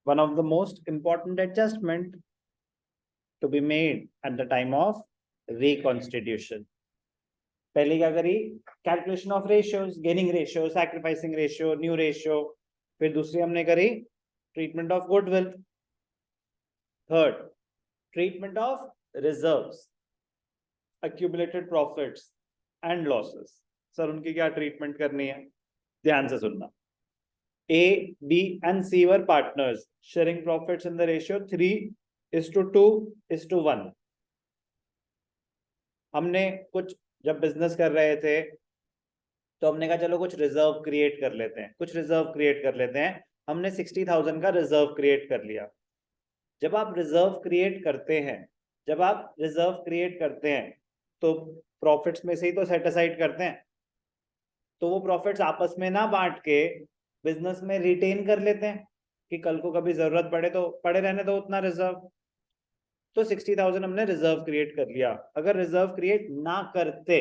one of the most important adjustment to be made at the time of reconstitution. पहले क्या करी, calculation of ratios, gaining ratio, sacrificing ratio, new ratio. फिर दूसरी हमने करी treatment of goodwill. Third, treatment of reserves, accumulated profits and losses. Sir उनकी क्या treatment करनी है, ध्यान से सुनना. A, B and C were partners sharing profits in the ratio 3:2:1. हमने कुछ जब बिजनेस कर रहे थे तो हमने कहा चलो कुछ रिजर्व क्रिएट कर लेते हैं. हमने 60,000 का रिजर्व क्रिएट कर लिया. जब आप रिजर्व क्रिएट करते हैं तो प्रॉफिट्स में से ही तो सेट असाइड करते हैं. तो वो प्रॉफिट्स आपस में ना बांट के बिजनेस में रिटेन कर लेते हैं कि कल को कभी जरूरत पड़े तो पड़े रहने दो उतना रिजर्व. तो 60,000 हमने रिजर्व क्रिएट कर लिया. अगर रिजर्व क्रिएट ना करते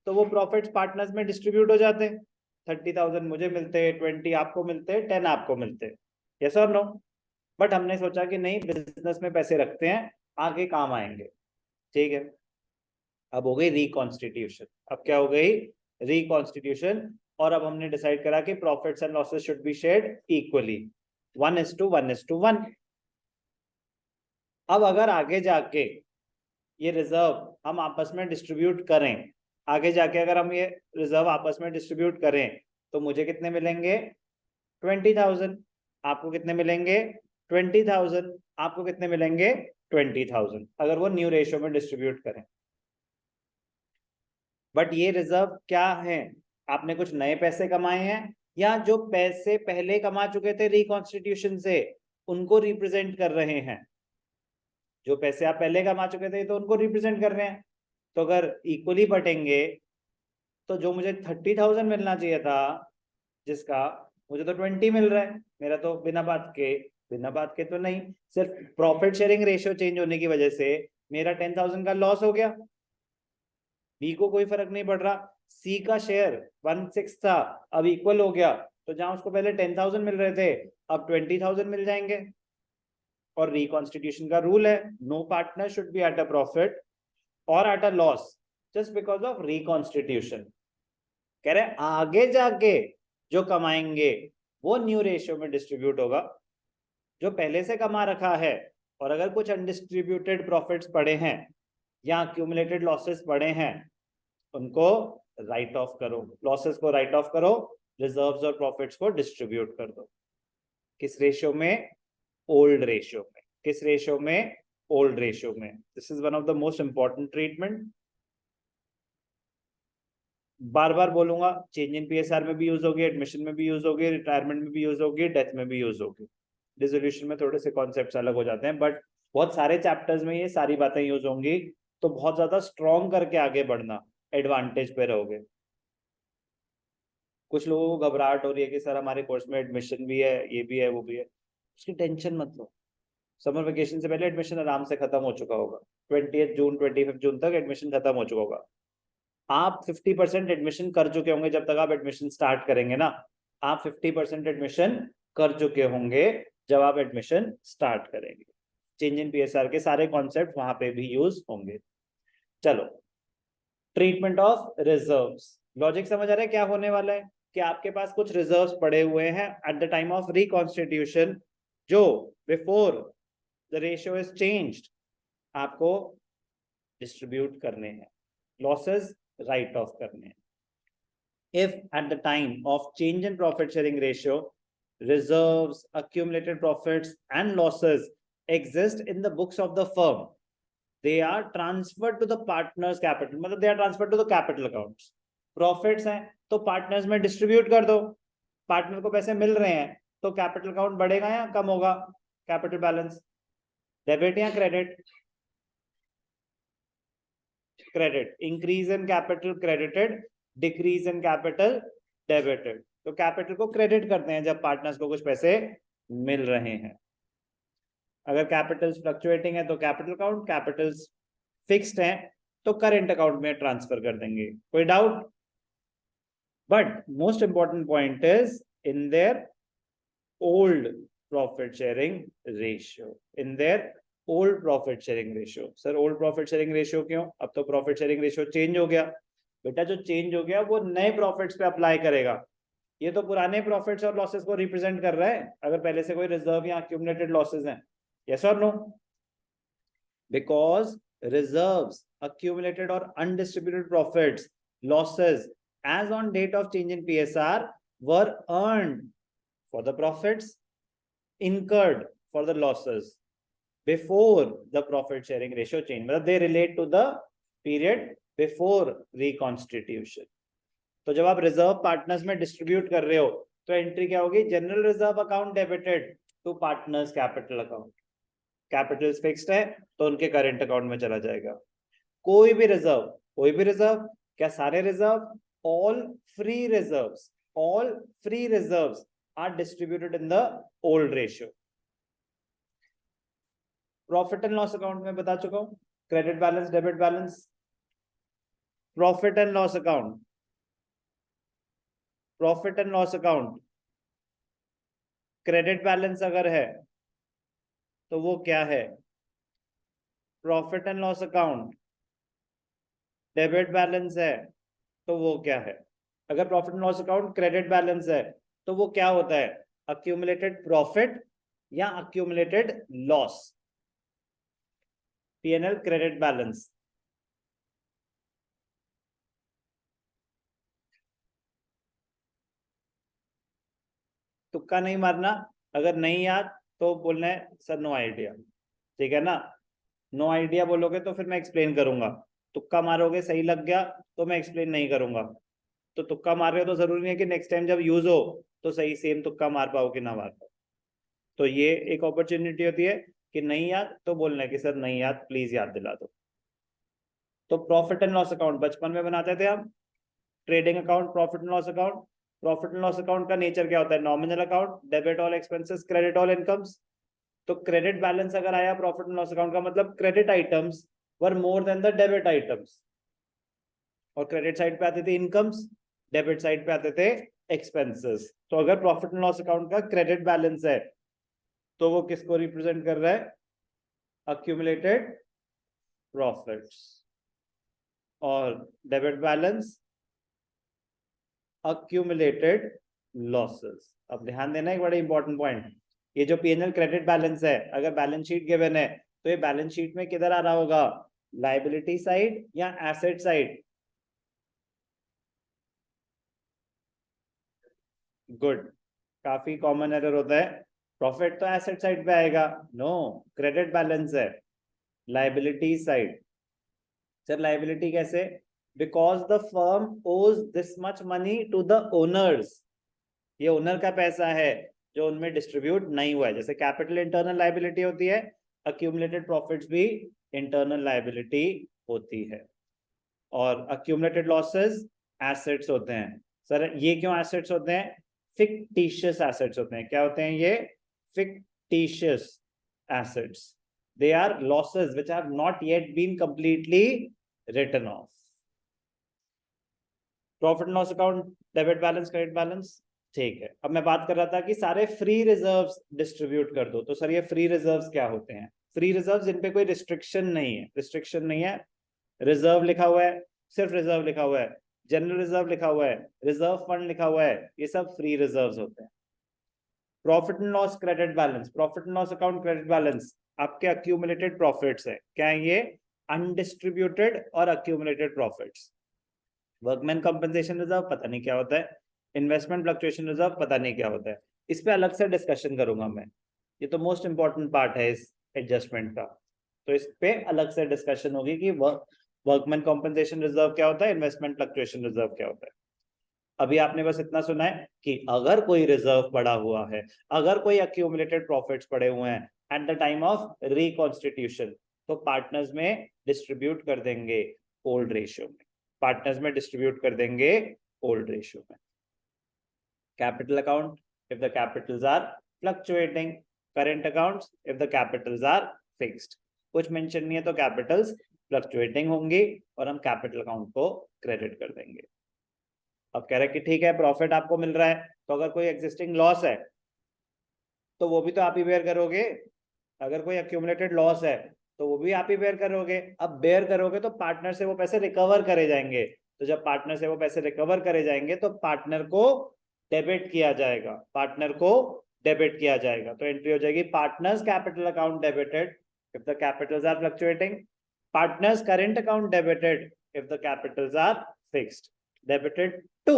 तो वो प्रॉफिट्स पार्टनर्स में डिस्ट्रीब्यूट हो जाते. 30,000 मुझे मिलते, 20 आपको मिलते, 10 आपको मिलते. यस और नो? बट हमने सोचा कि नहीं, बिजनेस में पैसे रखते हैं, आगे काम आएंगे. ठीक है. अब हो गई रिकॉन्स्टिट्यूशन. अब क्या हो गई? रिकॉन्स्टिट्यूशन. और अब हमने डिसाइड करा कि profits and losses should be shared equally, 1:1:1. अब अगर आगे जाके ये रिजर्व हम आपस में डिस्ट्रीब्यूट करें, तो मुझे कितने मिलेंगे? 20,000. आपको कितने मिलेंगे? 20,000. आपको कितने मिलेंगे? 20,000. अगर वो न्यू रेशियो में डिस्ट्रीब्यूट करें. बट ये रिजर्व क्या है? आपने कुछ नए पैसे कमाए हैं या जो पैसे पहले कमा चुके थे रिकॉन्स्टिट्यूशन से उनको रिप्रेजेंट कर रहे हैं. जो पैसे आप पहले कमा चुके थे तो उनको रिप्रेजेंट कर रहे हैं. तो अगर इक्वली बटेंगे तो जो मुझे 30,000 मिलना चाहिए था जिसका, मुझे तो 20 मिल रहा है. मेरा तो बिना बात के तो नहीं, सिर्फ प्रॉफिट शेयरिंग रेशियो चेंज होने की वजह से मेरा 10,000 का लॉस हो गया. बी को कोई फर्क नहीं पड़ रहा. सी का शेयर 1/6 था, अब इक्वल हो गया. तो जहां उसको पहले 10,000 मिल रहे थे अब 20,000 मिल जाएंगे. और रिकॉन्स्टिट्यूशन का रूल है, no partner should be at a profit और at a loss just because of reconstitution. कह रहे आगे जाके जो कमाएंगे वो न्यू रेशियो में डिस्ट्रीब्यूट होगा. जो पहले से कमा रखा है और अगर कुछ अनडिस्ट्रीब्यूटेड प्रॉफिट्स पड़े हैं या एक्यूमुलेटेड लॉसेस पड़े हैं उनको राइट ऑफ करो, लॉसेस को राइट ऑफ करो, रिजर्व्स और प्रॉफिट्स को डिस्ट्रीब्यूट कर दो. किस रेशियो में? ओल्ड रेशियो में. किस रेशियो में? ओल्ड रेशियो में. This is one of the most important treatment. बार बार बोलूंगा, चेंज इन पीएसआर में भी यूज होगी, एडमिशन में भी यूज होगी, रिटायरमेंट में भी यूज होगी, डेथ में भी यूज होगी. डिसोल्यूशन में थोड़े से कॉन्सेप्ट्स अलग हो जाते हैं बट बहुत सारे चैप्टर्स में ये सारी बातें यूज होंगी. तो बहुत ज्यादा स्ट्रॉन्ग करके आगे बढ़ना, एडवांटेज पे रहोगे. कुछ लोगों को घबराहट हो रही है कि सर हमारे कोर्स में एडमिशन भी है, ये भी है, वो भी है. उसकी टेंशन मत लो. समर वेकेशन से पहले एडमिशन आराम से खत्म हो चुका होगा. 20 जून 25 जून तक एडमिशन खत्म हो चुका होगा. आप 50% एडमिशन कर चुके होंगे. जब तक आप एडमिशन स्टार्ट करेंगे ना, आप 50% एडमिशन कर चुके होंगे जब आप एडमिशन स्टार्ट करेंगे. चेंज इन पीएसआर के सारे कॉन्सेप्ट वहां पे भी यूज होंगे. चलो, ट्रीटमेंट ऑफ रिजर्व्स. लॉजिक समझ आ रहा है क्या होने वाला है? कि आपके पास कुछ रिजर्व्स पड़े हुए हैं at the time of reconstitution जो before the ratio is changed आपको डिस्ट्रीब्यूट करने हैं, लॉसेस राइट ऑफ करने हैं. If at the time of change in profit sharing ratio, reserves, accumulated profits and losses exist in the books of the firm, they are transferred to the partners capital. मतलब they are transferred to the capital accounts. Profits हैं तो partners में distribute कर दो. Partner को पैसे मिल रहे हैं तो कैपिटल अकाउंट बढ़ेगा या कम होगा? कैपिटल बैलेंस डेबिट या credit? Credit. Increase in capital credited, decrease in capital debited. तो कैपिटल को क्रेडिट करते हैं जब पार्टनर्स को कुछ पैसे मिल रहे हैं. अगर कैपिटल्स फ्लक्चुएटिंग है तो कैपिटल अकाउंट, कैपिटल्स फिक्स्ड हैं तो करेंट अकाउंट में ट्रांसफर कर देंगे. कोई doubt? But most important point is in their old profit sharing ratio in their old profit sharing ratio. Sir old profit sharing ratio क्यों? अब तो प्रॉफिट शेयरिंग रेशियो चेंज हो गया बेटा। जो चेंज हो गया वो नए प्रॉफिट्स पे अप्लाई करेगा। ये तो पुराने प्रॉफिट्स और लॉसेस को रिप्रेजेंट कर रहा है अगर पहले से कोई रिजर्व या अक्यूमुलेटेड लॉसेस हैं। यस और no? Because reserves, accumulated or undistributed profits, losses as on date of change in PSR were earned for the profits, incurred for the losses before the profit sharing ratio change. मतलब they relate to the period before reconstitution. तो जब आप reserve partners में distribute कर रहे हो तो entry क्या होगी? General reserve account debited to partners capital account. Capital fixed है तो उनके करेंट अकाउंट में चला जाएगा। कोई भी रिजर्व, क्या सारे reserve? All free reserves are distributed in the old ratio. Profit and loss account में बता चुका हूं, credit balance, debit balance. Profit and loss account credit balance अगर है तो वो क्या है? Profit and loss account debit balance है तो वो क्या है? अगर profit and loss account credit balance है तो वो क्या होता है? अक्यूमुलेटेड प्रॉफिट या accumulated loss. PNL credit balance. तुक्का नहीं मारना, अगर नहीं याद तो बोलना है सर नो आइडिया, ठीक है ना? नो आइडिया बोलोगे तो फिर मैं एक्सप्लेन करूंगा, तुक्का मारोगे सही लग गया तो मैं एक्सप्लेन नहीं करूंगा। तो तुक्का मार रहे हो तो जरूरी नहीं है कि नेक्स्ट टाइम जब यूज हो तो सही सेम तुक्का मार पाओ कि ना मार पाओ। तो ये एक अपॉर्चुनिटी होती है कि नहीं याद तो बोलना है कि सर नहीं याद, प्लीज याद दिला दो। तो प्रॉफिट एंड लॉस अकाउंट बचपन में बनाते थे हम, trading account, profit and loss account. Profit and loss account का नेचर क्या होता है? Nominal account, debit all expenses, credit all incomes. तो क्रेडिट बैलेंस अगर आया प्रॉफिट एंड लॉस अकाउंट का मतलब credit items were more than the debit items. और क्रेडिट साइड पे आते थे इनकम्स, डेबिट साइड पे आते थे एक्सपेंसेस। तो अगर प्रॉफिट एंड लॉस अकाउंट का क्रेडिट बैलेंस है तो वो किसको रिप्रेजेंट कर रहा है? Accumulated profits. और डेबिट बैलेंस अक्यूमुलेटेड लॉसेस। अब ध्यान देना एक बड़ा इंपॉर्टेंट पॉइंट, ये जो पीएनएल क्रेडिट बैलेंस है अगर बैलेंस शीट गिवन है तो ये बैलेंस शीट में किधर आ रहा होगा? लायबिलिटी साइड या एसेट साइड? गुड, काफी कॉमन एरर होता है, प्रॉफिट तो एसेट साइड पे आएगा। नो, क्रेडिट बैलेंस है लायबिलिटी साइड। सर लायबिलिटी कैसे? Because the firm owes this much money to the owners. ये ओनर का पैसा है जो उनमें डिस्ट्रीब्यूट नहीं हुआ है। जैसे कैपिटल इंटरनल लायबिलिटी होती है, अक्यूमुलेटेड प्रॉफिट्स भी इंटरनल लायबिलिटी होती है। और अक्यूमुलेटेड लॉसेस एसेट्स होते हैं। सर ये क्यों एसेट्स होते हैं? फिक्टिशियस एसेट्स होते हैं। क्या होते हैं ये? Fictitious assets. They are losses which have not yet been completely written off. Profit and loss account, debit balance, credit balance, ठीक है। अब मैं बात कर रहा था कि सारे फ्री रिजर्व्स डिस्ट्रीब्यूट कर दो। तो सर ये फ्री रिजर्व्स क्या होते हैं? फ्री रिजर्व्स जिन पे कोई रिस्ट्रिक्शन नहीं है, रिजर्व लिखा हुआ है, सिर्फ रिजर्व लिखा हुआ है, जनरल रिजर्व लिखा हुआ है, रिजर्व फंड लिखा हुआ है, ये सब फ्री रिजर्व्स होते हैं। Profit and loss credit balance, profit and loss account credit balance आपके अक्यूमुलेटेड प्रॉफिट्स है। क्या है ये? अनडिस्ट्रीब्यूटेड और accumulated profits. Workman compensation reserve पता नहीं क्या होता है, इन्वेस्टमेंट फ्लक्चुएशन रिजर्व पता नहीं क्या होता है, इस पे अलग से डिस्कशन करूंगा मैं। ये तो मोस्ट इंपॉर्टेंट पार्ट है इस एडजस्टमेंट का, तो इस पे अलग से डिस्कशन होगी कि वर्कमैन कंपनसेशन रिजर्व क्या होता है, इन्वेस्टमेंट फ्लक्चुएशन रिजर्व क्या होता है। अभी आपने बस इतना सुना है कि अगर कोई रिजर्व पड़ा हुआ है, अगर कोई अक्यूमुलेटेड प्रॉफिट्स पड़े हुए हैं at the time of reconstitution, तो पार्टनर्स में डिस्ट्रीब्यूट कर देंगे ओल्ड रेशियो में। पार्टनर्स में डिस्ट्रीब्यूट कर देंगे ओल्ड रेशियो में। Capital account if the capitals are fluctuating, current accounts if the capitals are fixed। कुछ मेंशन नहीं है तो कैपिटल्स फ्लक्चुएटिंग होंगी और हम कैपिटल अकाउंट को क्रेडिट कर देंगे। अब कह रहे कि ठीक है प्रॉफिट आपको मिल रहा है, तो अगर कोई एग्जिस्टिंग लॉस है तो वो भी तो आप ही बेयर करोगे। अगर कोई अक्यूमुलेटेड लॉस है तो वो भी आप ही बेयर करोगे। अब बेयर करोगे तो पार्टनर से वो पैसे रिकवर करे जाएंगे। तो जब पार्टनर से वो पैसे रिकवर करे जाएंगे तो पार्टनर को डेबिट किया जाएगा, पार्टनर को डेबिट किया जाएगा। तो एंट्री हो जाएगी partners capital account debited if the capitals are fluctuating, partners current account debited if the capitals are fixed, debited to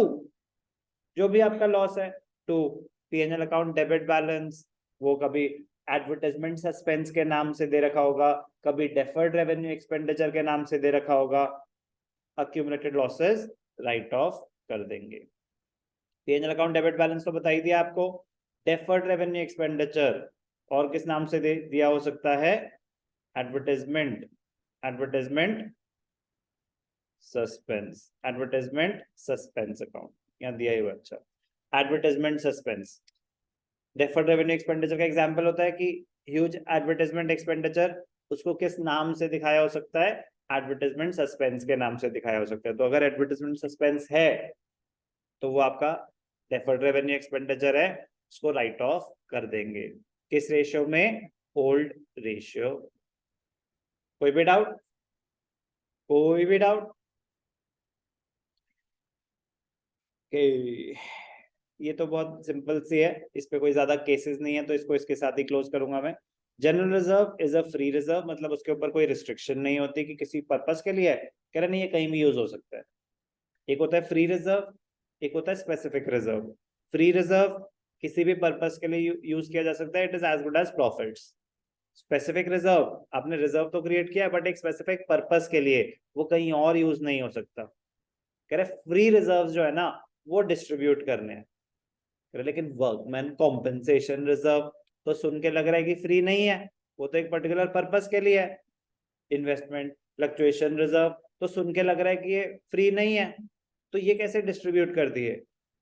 जो भी आपका लॉस है, to P&L account debit balance, वो कभी एडवर्टाइजमेंट सस्पेंस के नाम से दे रखा होगा, कभी डेफर्ड रेवेन्यू एक्सपेंडिचर के नाम से दे रखा होगा। अक्यूमुलेटेड लॉसेस राइट ऑफ कर देंगे। P&L अकाउंट डेबिट बैलेंस तो बता ही दिया आपको। डेफर्ड रेवेन्यू एक्सपेंडिचर और किस नाम से दिया हो सकता है? Advertisement, advertisement suspense, advertisement suspense account यहाँ दिया ही हुआ। अच्छा, advertisement suspense deferred revenue expenditure का एग्जांपल होता है कि ह्यूज एडवर्टाइजमेंट एक्सपेंडिचर, उसको किस नाम से दिखाया हो सकता है? एडवर्टाइजमेंट सस्पेंस के नाम से दिखाया हो सकता है। तो अगर एडवर्टाइजमेंट सस्पेंस है तो वो आपका डेफर्ड रेवेन्यू एक्सपेंडिचर है, उसको राइट ऑफ कर देंगे। किस रेशियो में? Old ratio. कोई भी डाउट? कोई भी डाउट? ये तो बहुत सिंपल सी है, इस पे कोई ज्यादा केसेस नहीं है, तो इसको इसके साथ ही क्लोज करूंगा मैं। General reserve is a free reserve, मतलब उसके ऊपर कोई रिस्ट्रिक्शन नहीं होती कि किसी पर्पस के लिए है, कह रहे नहीं ये कहीं भी यूज हो सकता है। एक होता है फ्री रिजर्व, एक होता है स्पेसिफिक रिजर्व। फ्री रिजर्व किसी भी पर्पस के लिए यूज किया जा सकता है, it is as good as profits. Specific reserve, आपने रिजर्व तो क्रिएट किया बट एक स्पेसिफिक पर्पस के लिए, वो कहीं और यूज नहीं हो सकता। कह रहे फ्री रिजर्व जो है ना वो डिस्ट्रीब्यूट करने हैं। लेकिन वर्कमैन कॉम्पेंसेशन रिजर्व तो सुन के लग रहा है कि फ्री नहीं है, वो तो एक पर्टिकुलर पर्पस के लिए है। इन्वेस्टमेंट फ्लक्चुएशन रिजर्व तो सुन के लग रहा है कि ये फ्री नहीं है, तो ये कैसे डिस्ट्रीब्यूट कर दिए?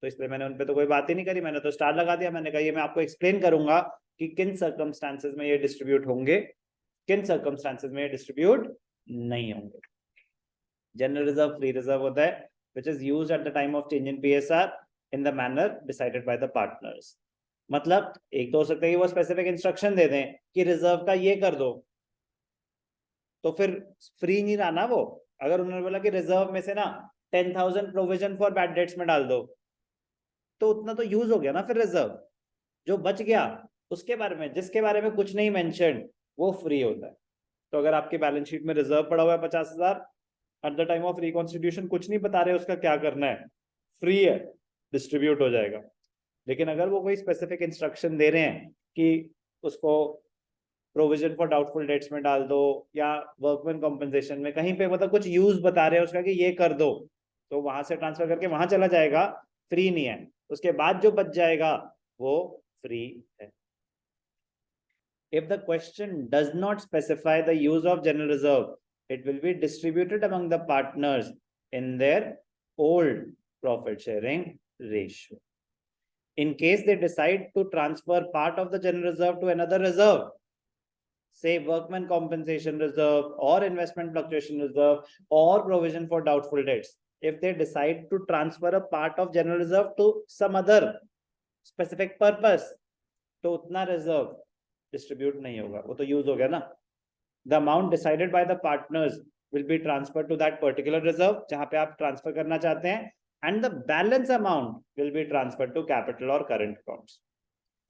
तो इसलिए मैंने उन पे तो कोई बात ही नहीं करी, मैंने तो स्टार लगा दिया। मैंने कहा ये मैं आपको एक्सप्लेन करूंगा कि किन सर्कमस्टांसेस में ये डिस्ट्रीब्यूट होंगे, किन सर्कमस्टांसेस में ये डिस्ट्रीब्यूट नहीं होंगे। जनरल रिजर्व फ्री रिजर्व होता है which is used at the time of change in PSR in the manner decided by the partners। मतलब एक तो हो सकता है कि वो स्पेसिफिक इंस्ट्रक्शन दे दें कि रिजर्व का ये कर दो, तो फिर फ्री नहीं रहा ना वो। अगर उन्होंने बोला कि रिजर्व में से ना 10,000 प्रोविजन फॉर बैड डेट्स में डाल दो, तो उतना तो यूज हो गया ना फिर रिजर्व। जो बच गया उसके बारे में, जिसके बारे में कुछ नहीं मेंशन, वो फ्री होता है। तो अगर आपके बैलेंस शीट में रिजर्व पड़ा हुआ है 50,000, eight the time of reconstitution कुछ नहीं बता रहे उसका क्या करना है, फ्री है, डिस्ट्रीब्यूट हो जाएगा। लेकिन अगर वो कोई स्पेसिफिक इंस्ट्रक्शन दे रहे हैं कि उसको प्रोविजन फॉर डाउटफुल डेट्स में डाल दो या वर्कमैन कॉम्पेंसेशन में कहीं पे मतलब कुछ यूज बता रहे हैं उसका कि ये कर दो, तो वहां से ट्रांसफर करके वहां चला जाएगा, फ्री नहीं है। उसके बाद जो बच जाएगा वो फ्री है। If the question does not specify the use of general reserve, it will be distributed among the partners in their old profit sharing ratio. In case they decide to transfer part of the general reserve to another reserve, say workman compensation reserve or investment fluctuation reserve or provision for doubtful debts, if they decide to transfer a part of general reserve to some other specific purpose, तो उतना reserve distribute नहीं होगा, वो तो use हो गया ना। The amount decided by the partners will be transfer to that particular reserve जहां पे आप ट्रांसफर करना चाहते हैं, and the balance amount will be transfer to capital और करंट अकाउंट्स।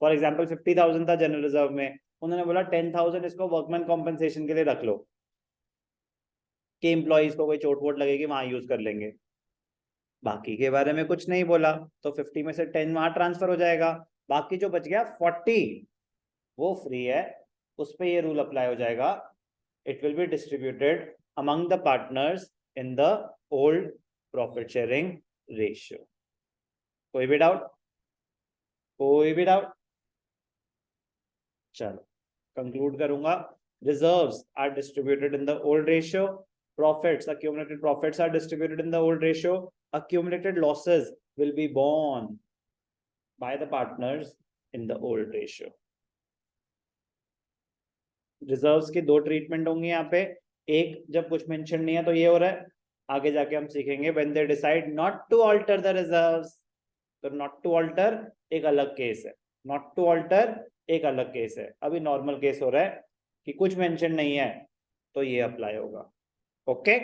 फॉर एग्जांपल 50,000 था जनरल रिजर्व में, उन्होंने बोला 10,000 इसको वर्कमैन कॉम्पेंसेशन के लिए रख लो कि एम्प्लॉइज को कोई चोट वोट लगेगी वहां यूज कर लेंगे। बाकी के बारे में कुछ नहीं बोला, तो 50 में से 10 वहां ट्रांसफर हो जाएगा, बाकी जो बच गया 40 वो फ्री है, उस पे ये रूल अप्लाई हो जाएगा। It will be distributed among the partners in the old profit sharing ratio. कोई भी डाउट? कोई भी डाउट? चलो कंक्लूड करूंगा। Reserves are distributed in the old ratio, profits, accumulated profits are distributed in the old ratio, accumulated losses will be borne by the partners in the old ratio। Reserves की दो treatment होंगी यहाँ पे, एक जब कुछ mention नहीं है तो ये हो रहा है, आगे जाके हम सीखेंगे when they decide not to alter the reserves, तो नॉट टू ऑल्टर एक अलग केस है। नॉट टू ऑल्टर एक अलग केस है, अभी नॉर्मल केस हो रहा है कि कुछ मेंशन नहीं है तो ये अप्लाई होगा। ओके